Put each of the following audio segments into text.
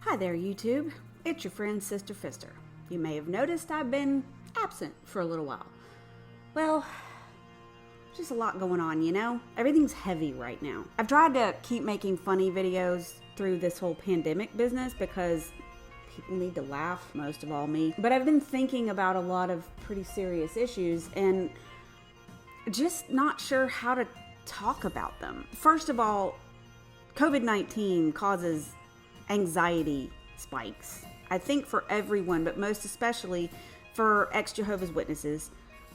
Hi there, YouTube. It's your friend, Sister Pfister. You may have noticed I've been absent for a little while. Well, just a lot going on, you know? Everything's heavy right now. I've tried to keep making funny videos through this whole pandemic business because people need to laugh, most of all me. But I've been thinking about a lot of pretty serious issues and just not sure how to talk about them. First of all, COVID-19 causes anxiety spikes. I think for everyone, but most especially for ex-Jehovah's Witnesses,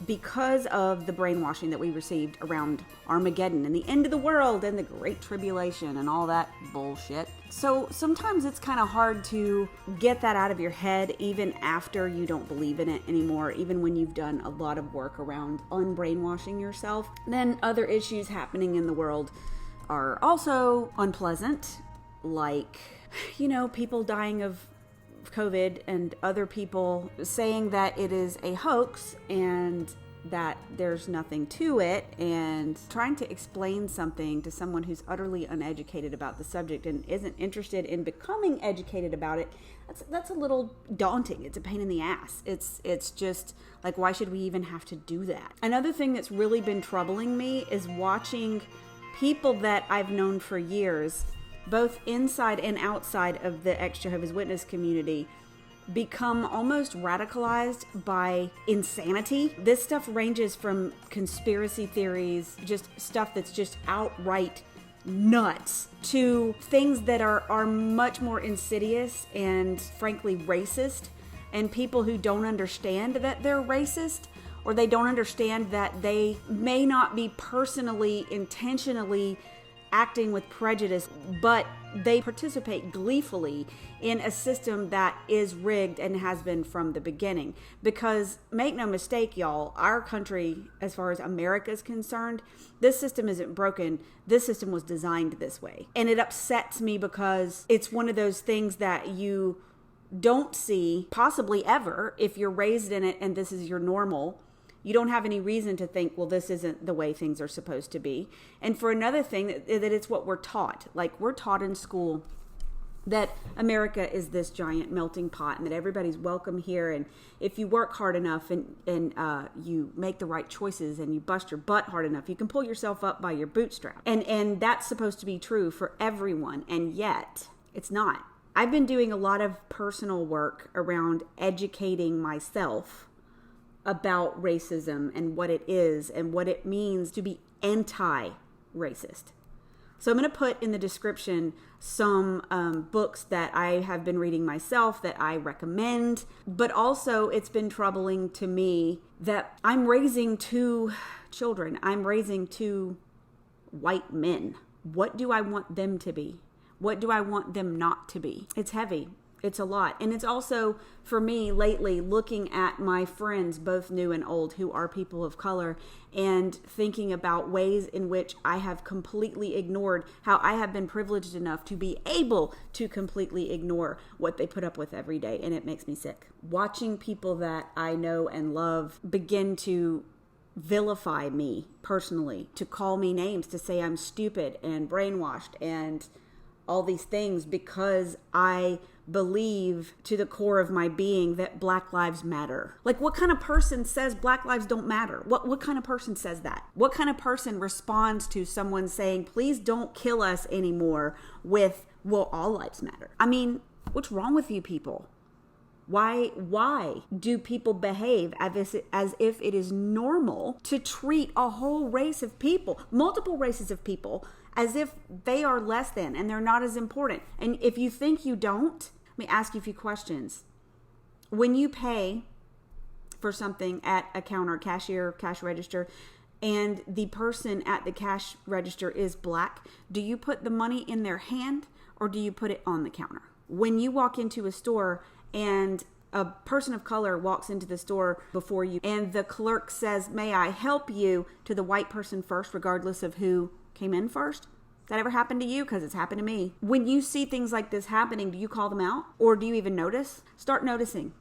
because of the brainwashing that we received around Armageddon and the end of the world and the Great Tribulation and all that bullshit. So sometimes it's kind of hard to get that out of your head even after you don't believe in it anymore, even when you've done a lot of work around unbrainwashing yourself. Then other issues happening in the world are also unpleasant, like, you know, people dying of COVID and other people saying that it is a hoax and that there's nothing to it, and trying to explain something to someone who's utterly uneducated about the subject and isn't interested in becoming educated about it. That's a little daunting. It's a pain in the ass. It's just like, why should we even have to do that? Another thing that's really been troubling me is watching people that I've known for years, both inside and outside of the ex-Jehovah's Witness community, become almost radicalized by insanity. This stuff ranges from conspiracy theories, just stuff that's just outright nuts, to things that are much more insidious and frankly racist, and people who don't understand that they're racist, or they don't understand that they may not be personally, intentionally acting with prejudice, but they participate gleefully in a system that is rigged and has been from the beginning. Because make no mistake, y'all, our country, as far as America is concerned, this system isn't broken. This system was designed this way. And it upsets me because it's one of those things that you don't see possibly ever if you're raised in it and this is your normal. You don't have any reason to think, well, this isn't the way things are supposed to be. And for another thing, that it's what we're taught. Like, we're taught in school that America is this giant melting pot and that everybody's welcome here. And if you work hard enough and you make the right choices and you bust your butt hard enough, you can pull yourself up by your bootstrap. And that's supposed to be true for everyone. And yet, it's not. I've been doing a lot of personal work around educating myself about racism and what it is and what it means to be anti-racist. So I'm going to put in the description some books that I have been reading myself that I recommend, but also it's been troubling to me that I'm raising two children. I'm raising two white men. What do I want them to be? What do I want them not to be? It's heavy. It's a lot. And it's also, for me lately, looking at my friends, both new and old, who are people of color, and thinking about ways in which I have completely ignored how I have been privileged enough to be able to completely ignore what they put up with every day. And it makes me sick. Watching people that I know and love begin to vilify me personally, to call me names, to say I'm stupid and brainwashed and all these things because I believe to the core of my being that Black lives matter. Like, what kind of person says Black lives don't matter? What kind of person says that? What kind of person responds to someone saying, please don't kill us anymore with, well, all lives matter? I mean, what's wrong with you people? Why do people behave as if it is normal to treat a whole race of people, multiple races of people, as if they are less than and they're not as important? And if you think you don't, let me ask you a few questions. When you pay for something at a counter, cashier, cash register, and the person at the cash register is Black, do you put the money in their hand or do you put it on the counter? When you walk into a store and a person of color walks into the store before you and the clerk says, may I help you, to the white person first, regardless of who came in first? That ever happened to you? Because it's happened to me. When you see things like this happening, do you call them out? Or do you even notice? Start noticing.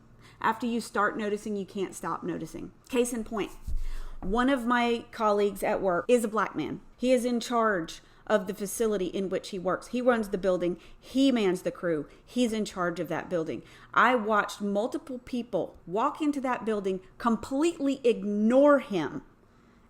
After you start noticing, you can't stop noticing. Case in point, one of my colleagues at work is a Black man. He is in charge of the facility in which he works. He runs the building. He mans the crew. He's in charge of that building. I watched multiple people walk into that building, completely ignore him,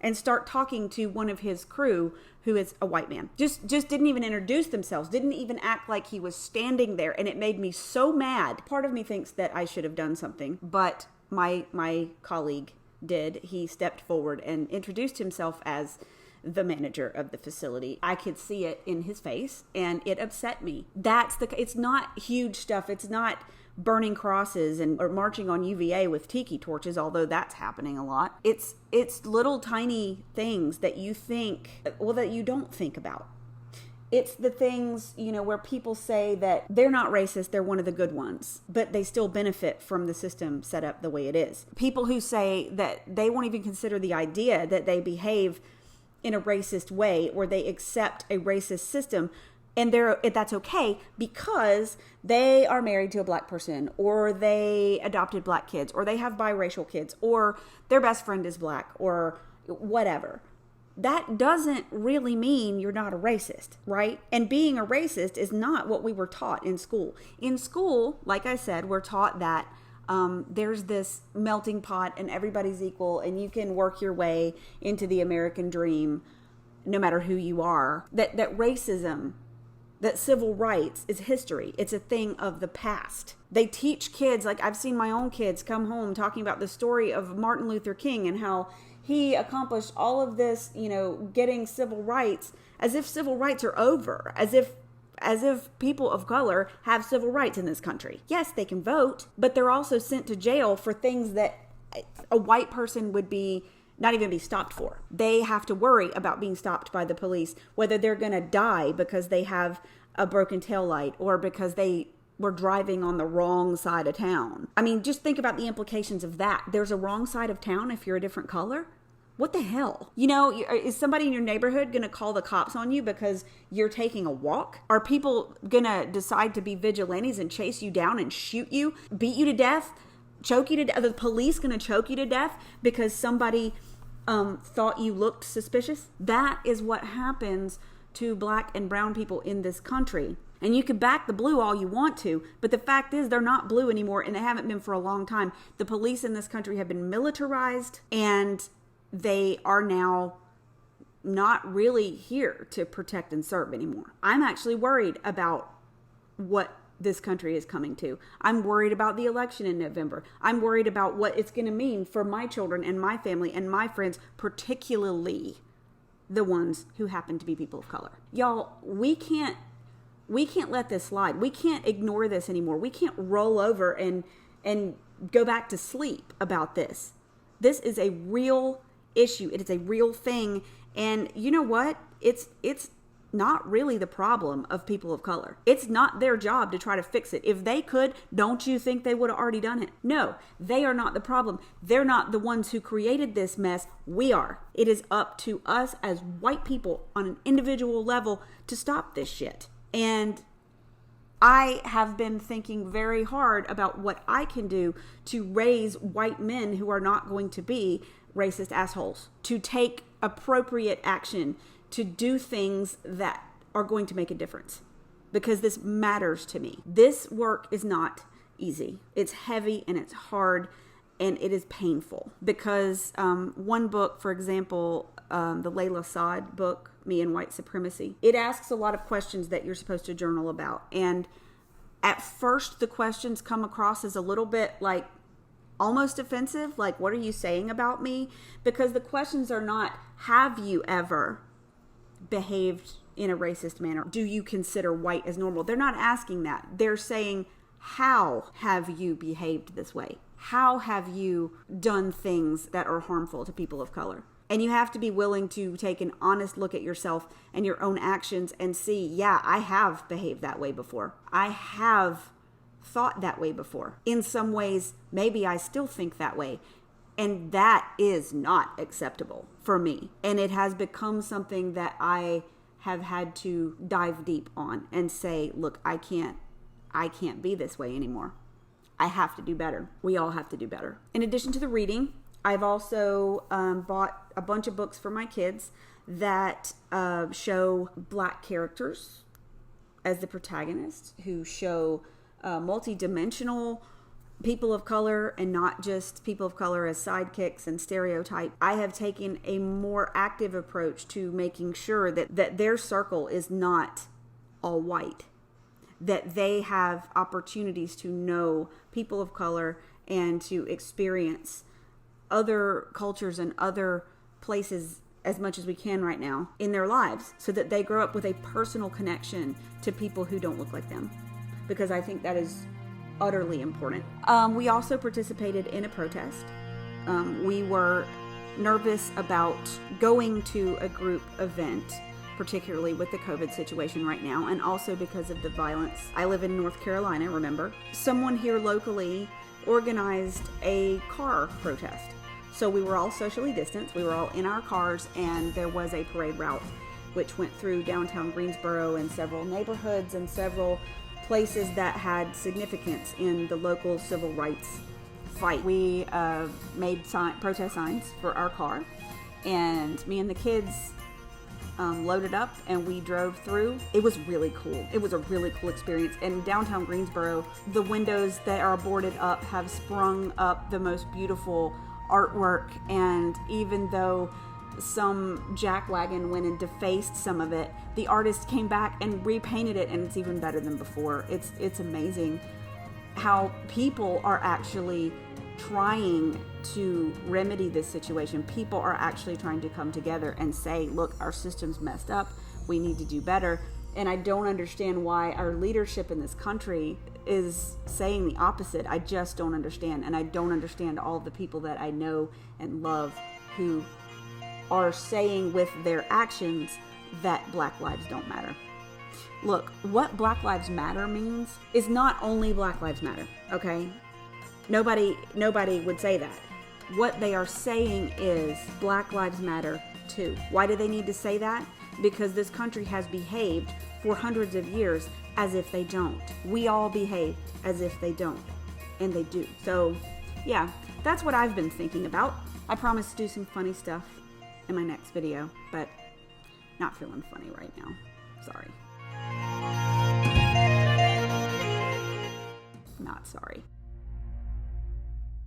and start talking to one of his crew who is a white man. Just didn't even introduce themselves, didn't even act like he was standing there. And it made me so mad. Part of me thinks that I should have done something, but my colleague did. He stepped forward and introduced himself as the manager of the facility. I could see it in his face and it upset me. It's not huge stuff. It's not burning crosses or marching on UVA with tiki torches, although that's happening a lot. It's little tiny things that you that you don't think about. It's the things, where people say that they're not racist, they're one of the good ones, but they still benefit from the system set up the way it is. People who say that they won't even consider the idea that they behave in a racist way or they accept a racist system, and that's okay because they are married to a black person, or they adopted black kids, or they have biracial kids, or their best friend is black, or whatever. That doesn't really mean you're not a racist, right? And being a racist is not what we were taught in school. In school, like I said, we're taught that there's this melting pot and everybody's equal and you can work your way into the American dream no matter who you are. That racism, that civil rights is history. It's a thing of the past. They teach kids, like I've seen my own kids come home talking about the story of Martin Luther King and how he accomplished all of this, getting civil rights, as if civil rights are over, as if people of color have civil rights in this country. Yes, they can vote, but they're also sent to jail for things that a white person would not even be stopped for. They have to worry about being stopped by the police, whether they're going to die because they have a broken taillight or because they were driving on the wrong side of town. I mean, just think about the implications of that. There's a wrong side of town if you're a different color. What the hell? Is somebody in your neighborhood going to call the cops on you because you're taking a walk? Are people going to decide to be vigilantes and chase you down and shoot you, beat you to death, choke you to death? Are the police going to choke you to death because somebody thought you looked suspicious? That is what happens to black and brown people in this country. And you can back the blue all you want to, but the fact is they're not blue anymore, and they haven't been for a long time. The police in this country have been militarized, and they are now not really here to protect and serve anymore. I'm actually worried about what this country is coming to. I'm worried about the election in November. I'm worried about what it's going to mean for my children and my family and my friends, particularly the ones who happen to be people of color. Y'all, we can't let this slide. We can't ignore this anymore. We can't roll over and go back to sleep about this. This is a real issue. It is a real thing. And you know what? It's not really the problem of people of color. It's not their job to try to fix it. If they could, don't you think they would have already done it? No, they are not the problem. They're not the ones who created this mess. We are. It is up to us as white people on an individual level to stop this shit. And I have been thinking very hard about what I can do to raise white men who are not going to be racist assholes, to take appropriate action, to do things that are going to make a difference, because this matters to me. This work is not easy. It's heavy and it's hard and it is painful because one book, for example, the Layla Saad book, Me and White Supremacy, it asks a lot of questions that you're supposed to journal about. And at first the questions come across as a little bit like almost offensive. Like, what are you saying about me? Because the questions are not, have you ever behaved in a racist manner? Do you consider white as normal? They're not asking that. They're saying, how have you behaved this way? How have you done things that are harmful to people of color? And you have to be willing to take an honest look at yourself and your own actions and see, yeah, I have behaved that way before. I have thought that way before. In some ways, maybe I still think that way. And that is not acceptable for me. And it has become something that I have had to dive deep on and say, look, I can't be this way anymore. I have to do better. We all have to do better. In addition to the reading, I've also bought a bunch of books for my kids that show Black characters as the protagonists, who show multi-dimensional people of color and not just people of color as sidekicks and stereotype. I have taken a more active approach to making sure that their circle is not all white, that they have opportunities to know people of color and to experience other cultures and other places as much as we can right now in their lives, so that they grow up with a personal connection to people who don't look like them, because I think that is utterly important. We also participated in a protest. We were nervous about going to a group event, particularly with the COVID situation right now, and also because of the violence. I live in North Carolina, remember? Someone here locally organized a car protest. So we were all socially distanced. We were all in our cars, and there was a parade route which went through downtown Greensboro and several neighborhoods and several places that had significance in the local civil rights fight. We made protest signs for our car, and me and the kids loaded up and we drove through. It was really cool. It was a really cool experience. In downtown Greensboro, the windows that are boarded up have sprung up the most beautiful artwork, and even though some jackwagon went and defaced some of it, the artist came back and repainted it, and it's even better than before. It's amazing how people are actually trying to remedy this situation. People are actually trying to come together and say, look, our system's messed up, we need to do better. And I don't understand why our leadership in this country is saying the opposite. I just don't understand. And I don't understand all the people that I know and love who are saying with their actions that Black lives don't matter. Look, what Black Lives Matter means is not only Black Lives Matter, okay? Nobody would say that. What they are saying is Black Lives Matter too. Why do they need to say that? Because this country has behaved for hundreds of years as if they don't. We all behave as if they don't, and they do. So yeah, that's what I've been thinking about. I promise to do some funny stuff in my next video, but not feeling funny right now. Sorry. Not sorry.